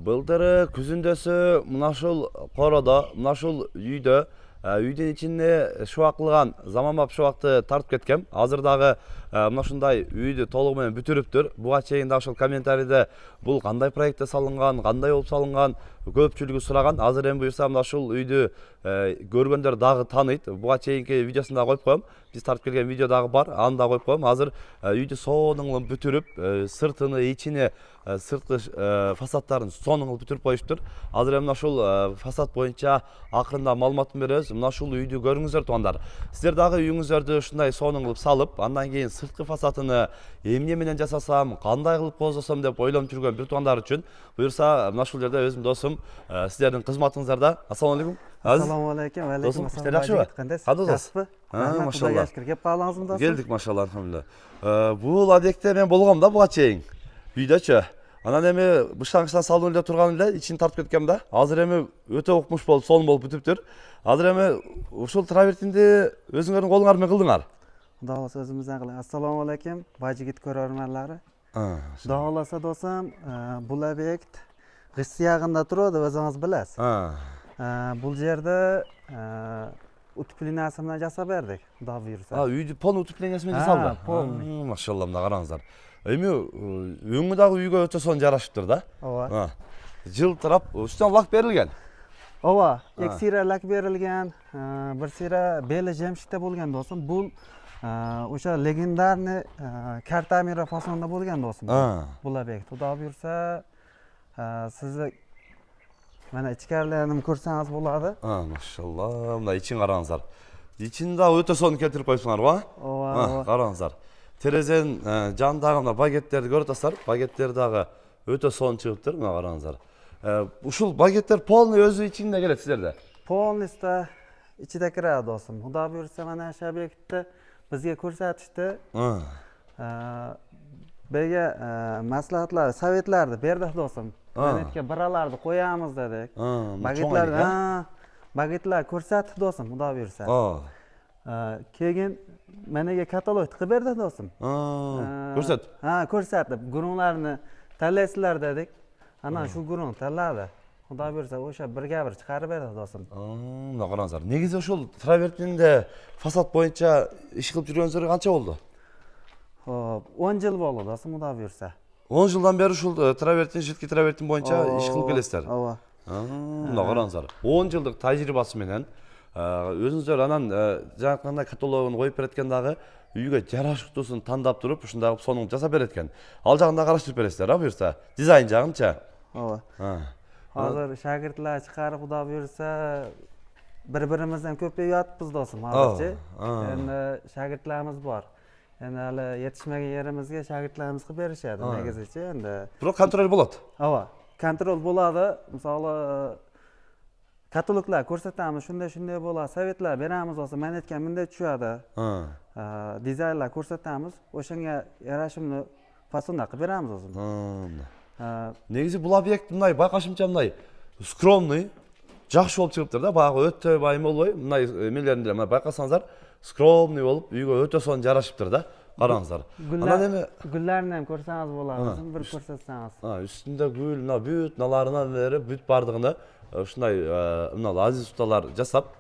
Былтыры күзүндөсү мына ушул короодо, мына ушул үйдө, үйдүн ичине шубак кылган заманбап шубакты тартып кеткем. Азыр дагы мына ушундай үйдү толугу менен бүтүрүптүр. Буга чейин да ошол комментарийде бул кандай проектте салынган, кандай болуп салынган, көпчүлүгү сураган. Азыр эми буюрса мына ушул үйдү көргөндөр дагы тааныйт. Буга чейинки видеосун да коюп коем. Биз тартып келген видео дагы бар, аны да коюп коем. Азыр үйдү сонун кылып бүтүрүп, сыртыны, ичине, сырткы фасадтарын сонун кылып бүтүрүп коюштур. Азыр мына ушул фасад боюнча акырында маалыматын беребиз. Мына ушул үйдү көрүңүздөр туугандар. Сиздер дагы үйүңүздөрдү ушундай сонун кылып салып, андан кийин сырткы фасадын эмне менен жасасам, кандай кылып козосом деп ойлонуп жүргөн бир туугандар үчүн буюрса мына ушул жерде өзүм досум сиздердин кызматыңыздарда. Ассалому алейкум. Assalomu alaykum. Va alaykum assalom. İşler yaxşıbı? Qandaysiz? Maşallah. Kelib qoldingizmi do'stim? Geldik maşallah alhamdulillah. Bu adekte men болгом да буга чейин. Үйдөчү. Анан эми баштаңычтан салуу эле турган эле ичин тартып кеткем да. Азыр эми өтө укмуш болуп, сонун болуп бүтүптүр. Азыр эми ушул травертинди өзүңөрдүн колуңар менен кылдыңар. Xudo xolasa o'zimizdan qiling. Assalomu alaykum. Bajigit ko'rarmanlari. Xudo xolasa do'stim, bu obyekt G'isht yag'inda turadi, o'zingiz bilasiz. Bu yerda utepлениясы bilan jasab berdik. Xudo buyursa. Үйдү полный утеплениясы менен жасалды. Полный. Машалла, мына караңыздар. Эми өңү дагы үйгө өтө сонун жарашыптыр да. Ооба. Жылтырап, үстүнө лак берилген. Ооба, эки сира лак берилген, бир сира бели жемшикте болгон do'stim. Bu o'sha legendarniy kartamira fasonda bo'lgan do'stim. Bu obyekt. Xudo buyursa, sizni mana ichkarilarini ko'rsangiz bo'ladi. Maşallah, мына ичин караңыздар. Ичин да өтө сонун келтирип коюпсуңарбы? Ооба. Караңыздар. Терезенин жанындагы мына багеттерди көрүп атасыздар. Багеттер дагы өтө сонун чыгыптыр, мына караңыздар. Ушул багеттер полный өзү ичинде келет сиздерде. Полностью ichida kiradi do'stim. Xudo buyursa mana shu obyektni bizga ko'rsatishdi. Bega maslahatlar, sovetlarni berdi do'stim. Manetga biralarni qo'yamiz dedik. Bagetlar ko'rsatdi do'stim, Xudo buyursa. Keyin menaga katalog qilib berdi do'stim. Ko'rsat. Ko'rsatdi. Gurunglarni tanlaysizlar dedik. Ana shu gurung tanladi. Xudo buyursa o'sha birga bir chiqarib berdi do'stim. Mына караңыздар. Негизи ушул травертинде фасад боюнча иш кылып жүргөнүздөр канча болду? 10 жыл болду do'stim, Xudo buyursa. 10 жылдан бери ушул травертин, жидки травертин боюнча иш кылып келесиздер. Ооба. Мына караңыздар. 10 жылдык тажрыйбасы менен өзүңүздөр анан жанакындай каталогун коюп береткен дагы үйгө жарашыктуусун тандап туруп ушундай сонун жасап берет экен. Ал жагын да караштырып бересиздер, буюрса. Дизайн жагынча. Ооба. Hozir shogirdlar chiqarib Xudo buyursa bir-birimizdan ko'payyapmiz do'stim hozirchi. Endi shogirdlarimiz bor. Endi hali yetishmagan yerimizga shogirdlarimiz qilib berishadi negizichi endi. Biroq kontrol bo'ladi. Ava, kontrol bo'ladi. Misoli kataloglar ko'rsatamiz, shunday bo'ladi, sovetlar beramiz do'stim, men aytgan bunday tushadi. Dizaynlar ko'rsatamiz, o'shanga yarashimli fasonda qilib beramiz do'stim. Негизи бул объект мындай байкашымча мындай скромный, жакшы болуп чыгыптыр да. Баягы өтө байым болбой, мындай эмелерин деле байкасаңыздар, скромный болуп, үйгө өтө сонун жарашыптыр да. Караңыздар. Анан эми гүллөрүн ham көрсөңүз болот, бир көрсөтсөңүз. Үстүндө гүл, мына бүт наларынан бери бүт бардыгыны ушундай мына азиз усталар жасап,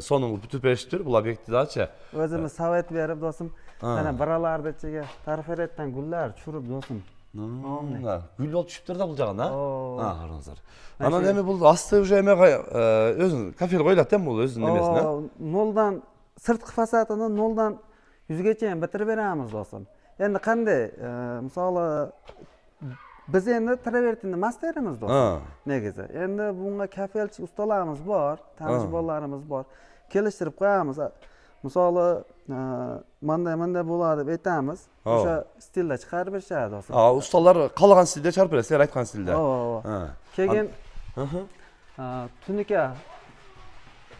сонун бүтүп бериштир бул объектти дачы. Өзүмүз совет берип do'stim, mana biralarni ichiga tarferetdan gullar tushirib do'stim. Gül болуп түшүптүр да бул жагын, караңыздар. Анан эми бул асты уже эме өзүн кафел коюлат эми бул өзүнүн эмесине. Нолдан сырткы фасадын нолдан 100ге чейин бүтүрүп беребиз до'stim. Endi qanday, misoli biz endi travертинди мастерimiz do'stim. Negizi. Endi bunga kafelchi ustalarimiz bor, tanish bolalarimiz bor. Kelishtirib qo'yamiz. Misoli manda bo'ladi deb aytamiz. O'sha stilda chiqarib berishadi do'stim. Ustalar qalagan stilda chiqarib beradi, sizlar aytgan stilda. Keyin tunika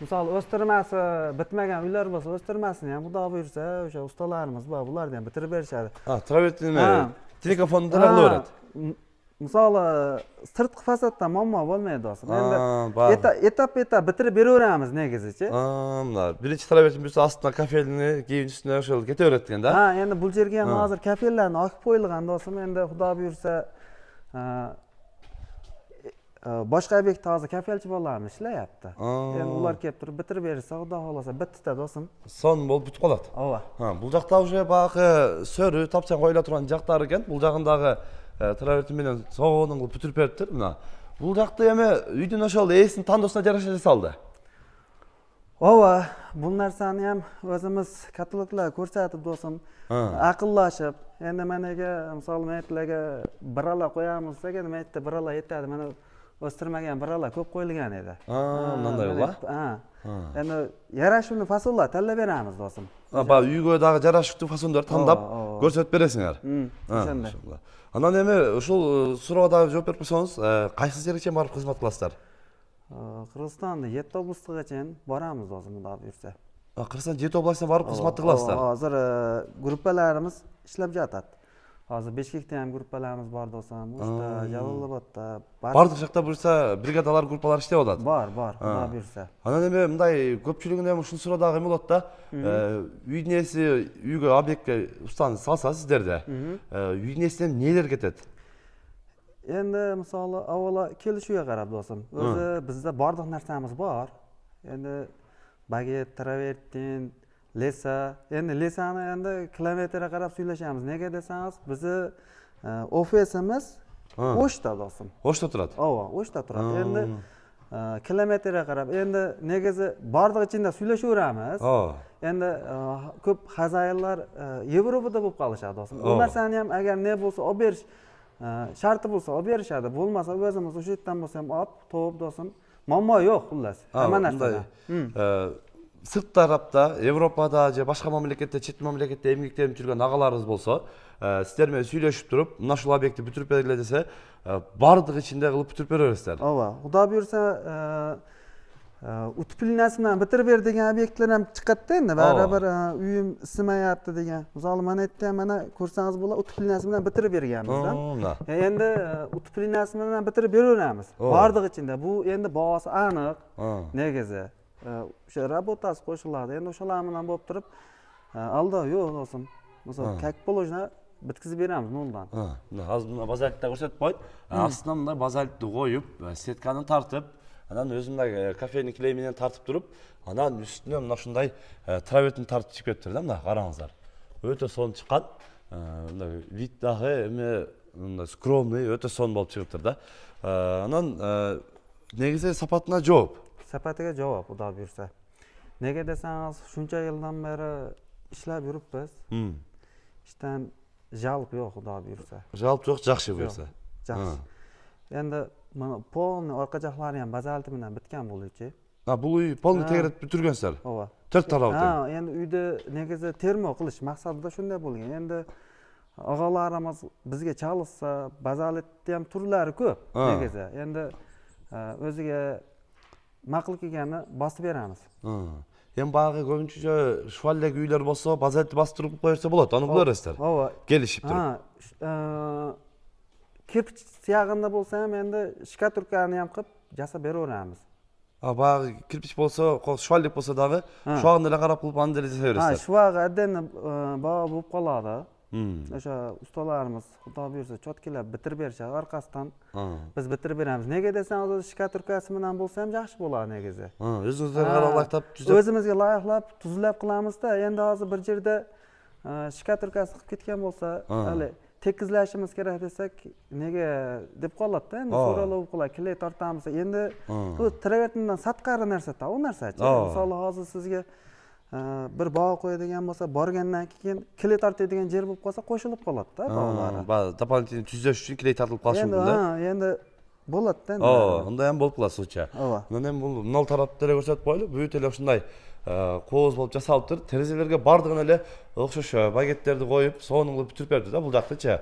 misol o'stirmasi bitmagan uylar bo'lsa, o'stirmasini ham Xudo buyursa, o'sha ustalarimiz bor, bularni ham bitirib berishadi. Travertinni telefonda qilaveradi. Misoli sirtqi fasadda muammo bo'lmaydi do'stim. Endi etap bitirib beraveramiz negizichi. Mana birinchi travertin bo'lsa astına kafelni keyin üstüne o'shal ketaveradi ekanda. Endi bu yerga ham hozir kafellarni olib qo'yilgan do'stim. Endi Xudo buyursa boshqa obyektda hozir kafelchi bolalarimiz ishlayapti. Aa. Endi ular kelib turib bitirib bersa, xudo xohlasa bittita do'stim. Son bo'lib bitib qoladi. Ova. Ha, bu жақта уже bag'ı so'ri topsan qo'yila turgan jaqlar ekan. Bu жағындағы travertin bilan so'g'ini qilib bitirib beribdir. Mana bu жақта emi uydan o'shal esini tandosuna jarasha saldi. Ova, bu narsani ham o'zimiz kataloglar ko'rsatib do'stim, aqllashib, endi managa misol maytlarga birala qo'yamiz desak, endi maytda birala yetadi. Mana o'stirmagan birala ko'p qo'yilgan edi. Bunday yo'la. Endi yarashuvni fasollar tanlab beramiz do'stim. Ba uygo'dagi jarashuvni fasonlar tanlab ko'rsatib berasizlar. O'shanda. Ana nima o'shul so'rovga javob berib qo'ysangiz, qaysi yergacha borib xizmat qilasizlar? Qirg'izistonda 7 oblastgacha boramiz do'stim, xudo buyursa. Qirg'iziston 7 oblastga borib xizmat qilasizlar. Hozir gruppalarimiz ishlab yotadi. Hozir Beshkekda ham gruppalarimiz bor do'stim, O'shda, Jalolobodda. Barcha yoqda bo'lsa brigadalar, gruppalar ishlayotadi. Bor, xudo buyursa. Ana nima bunday ko'pchiligini ham shu so'rovdagi bo'ladi-da, uynesi, uyga obyektga ustani salsa sizlarda. Uynesidan nelar ketadi? Endi misoli avvalo kelishuvga qarab do'stim. O'zi bizda barliq narsamiz bor. Endi baget, travertin, lesa. Endi lesani endi kilometrga qarab suylashamiz. Nega desangiz, bizni ofisimiz O'shda do'stim. O'shda turadi. O'shda turadi. Endi kilometrga qarab, endi negizi barliq ichida suylashaveramiz. Endi ko'p xazayinlar Yevropada bo'lib qolishadi do'stim. U narsani ham agar ne bo'lsa olib berish sharti bo'lsa olib berishadi. Bo'lmasa o'zimiz o'sha yerdan bo'lsa ham olib, to'g'ib do'stim. Muammo yo'q xullas. Hamma narsada. Sırt tarafda, Yevropada, boshqa mamlakatda, chet mamlakatda emgakda yurgan og'alarimiz bo'lsa, sizlar bilan suylashib turib, mana shu obyektni bitirib beringlar desa, barliq ichida qilib bitirib beraverasizlar. Xudo buyursa, utpilnasi bilan bitirib ber degan obyektlar ham chiqadi endi. Baribir uyim isimayapti degan. Misol mana yerda ham mana ko'rsangiz bo'ladi, utpilnasi bilan bitirib berganmizdan. Endi utpilnasi bilan bitirib beraveramiz. Barliq ichida. Bu endi bahosi aniq. Negizi o'sha rabotasi qo'shiladi. Endi o'shalar bilan bo'lib turib, alda yo'q do'stim. Misol kak polojna bitkizib beramiz noldan. Hozir buni bazaltda ko'rsatib qo'yib, aslida bunday bazaltni qo'yib, setkani tortib, anan o'zimdagi kafening kilaymidan tortib turib, anan ustidan mana shunday travertin tortib chiqib kettirdim da, qarangizlar. O'ta son chiqqan, bunday viddahi, bunday skromniy, o'ta son bo'lib chiqibdi-da. Anan negizi sapatına javob. Sapatiga javob, xudo buyursa. Nega desangiz, shuncha yildan beri ishlab yuribmiz. Ishdan jalb yo'q, xudo buyursa. Jalb yo'q, yaxshi bo'lsa. Yaxshi. Endi mana polni orqa jaqlari ham bazalt bilan bitgan bo'luvchi. Bu uy polni tegiratib bitirgansizlar. 4 tarafdan. Endi uyda negizi termo qilish maqsadida shunday bo'lgan. Endi og'alarimiz bizga chalishsa, bazaltni ham turlari ko'p negizi. Endi o'ziga ma'qul kelganini bosib beramiz. Hem bag'ı ko'pincha shvaldagi uylar bo'lsa, bazaltni bostirib qo'ysa bo'ladi, uni bilasizlar. Kelishib turib. Kirpich siyag'ida bo'lsa ham endi shkaturkani ham qilib jasab beraveramiz. Bag'ı kirpich bo'lsa, shvallik bo'lsa davi, shvag'ini qarab qilib andiriz desaverasizlar. Shvag'i addenni bog' bo'lib qoladi. O'sha ustalarimiz xudo buyursa chotkilab bitirib berishadi orqasidan. Biz bitirib beramiz. Nega desangiz, shkaturkasi bilan bo'lsa ham yaxshi bo'ladi negizi. O'zingizga qarab tuzlab, o'zimizga loyihlab, tuzlab qilamiz-da. Endi hozir bir yerda shkaturkasi qilib ketgan bo'lsa, hali tekizlashimiz kerak desak, nega deb qoladi-da. Endi so'ralib qilib, kley tortamiz. Endi bu travertindan satqari narsa-da, u narsa-chi. Misol hozir sizga bir bog' qo'yadigan bo'lsa, borgandan keyin kley tortadigan yer bo'lib qolsa, qo'shilib qoladi-da bog'lari. Doполнительно tuzlash uchun kley tortilib qolishi mumkin. Endi bo'ladi-da. Unda ham bo'lib qoladi so'cha. Bundan ham bu nol tarafdan ko'rsatib qo'yilib, bu yerda shunday qo'z bo'lib jasalibdir. Terezalarga bardig'ini ele o'xshash bagetlarni qo'yib, so'nini qilib bitirib berdi-da. Bu daqtacha.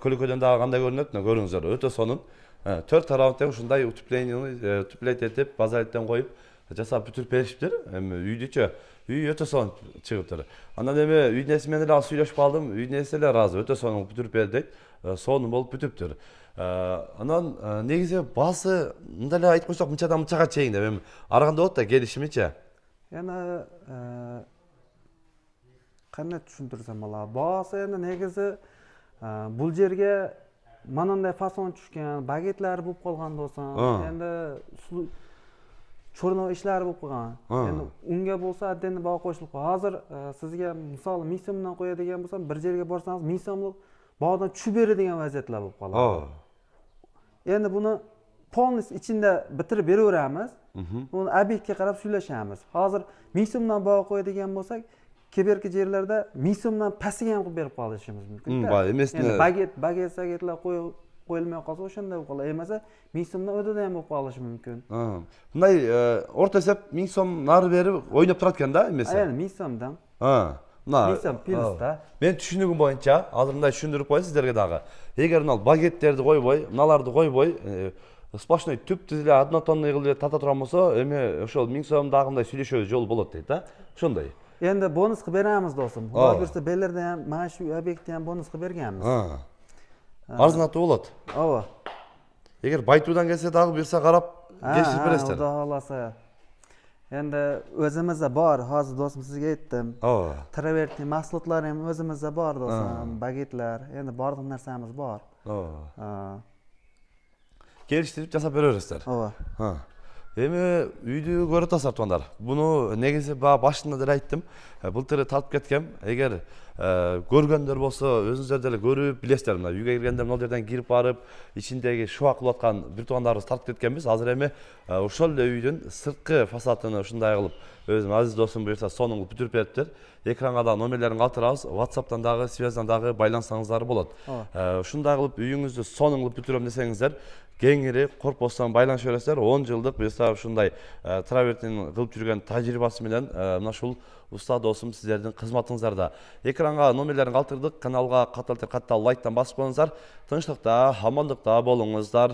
Ko'likodan da qanday ko'rinadi, ko'ringizlar. O'ta so'nin 4 tarafdan shunday utplayt etib, bazaltdan qo'yib jasab bitirib berishibdir. Uydacha uy o'ta son chiqibdir. Andan nima uynesi men bilan suylashib qoldim. Uynesilar rozi, o'ta son bitirib berdik. Soni bo'lib bitibdir. Anan negizi basi bunday aytib qo'ysak, bunchadan bunchaga cheyin deb men arg'anda o'tda kelishimicha. Yana qanday tushuntirsam bo'lar? Basi endi negizi bu yerga mananday fason tushgan bagetlar bo'lib qolgan bo'lsin, endi cho'rnov ishlari bo'lib qolgan. Endi unga bo'lsa addini baho qo'shilib qolgan. Hozir sizga misol 1000 so'mdan qo'yadigan bo'lsam, bir yerga borsangiz 1000 so'mlik bahodan tushib beradigan vaziyatlar bo'lib qoladi. Endi buni polnis ichida bitirib beraveramiz. Buni obyektga qarab suylashamiz. Hozir 1000 so'mdan baho qo'yadigan bo'lsak, keberki yerlarda 1000 so'mdan pastiga ham qilib berib qolishimiz mumkin. Endi bagetlar qo'yilmay qolsa o'shanda bo'lib qoladi. Emas, 1000 so'mdan o'tida ham bo'lib qolishi mumkin. Bunday o'rta hisob 1000 so'm nari berib o'ynab turarkan-da, emas. Endi 1000 so'mdan. 1000 so'm pilsda. Men tushunigim bo'yicha, hozir bunday tushuntirib qo'yay sizlarga dag'i. Agar bunday bagetlarni qo'yboy, bunalarni qo'yboy, splashnoy tüp tizilib, одна tonna yig'ilib tata turgan bo'lsa, endi o'sha 1000 so'm dag'imday suylashib yo'l bo'ladi deydi-da. Shunday. Endi bonus qilib beramiz do'stim. Xudo bersa, belarda ham mana shu obyektni ham bonus qilib berganmiz. Arzonatli bo'ladi. Agar baytudan kelsa dag'i bersa qarab, geçib berasizlar. Xudo xolasa. Endi o'zimizda bor, hozir do'stim sizga aytdim. Travertni mahsulotlar ham o'zimizda bor do'stim, bagetlar, endi barcha narsamiz bor. Kelishtirib jasab beraverasizlar. Endi uyni ko'rib tasartvanlar. Buni negizi boshida da aytdim. Былтыр tatib ketgan. Agar ko'rganlar bo'lsa, o'zingizlar ko'rib bilasizlar. Mana uyga kirganda bu yerdan kirib borib, ichindagi shuvoq qilayotgan bir to'g'onlarni tatib ketganmiz. Hozir ham o'shal uyning sirtqi fasadini shunday qilib, o'zim aziz do'stim buyursa sonini bitirib beribdir. Ekranga da nomerlarini qoldiramiz. WhatsApp'dan dag'i, Swez'dan dag'i baylansanızlar bo'ladi. Shunday qilib uyingizni sonini bitiraman desangizlar, kengiri qo'rqmasdan baylanışaverasizlar. 10 yillik bizda shunday travertin qilib yurgan tajribasi bilan mana shu usta do'stim sizlarning xizmatingizlarda. Ekranga nomerlarini qoldirdik. Kanalga qattiq like dan bosib qo'yingizlar. Tinchlikda, omonlikda bo'lingizlar.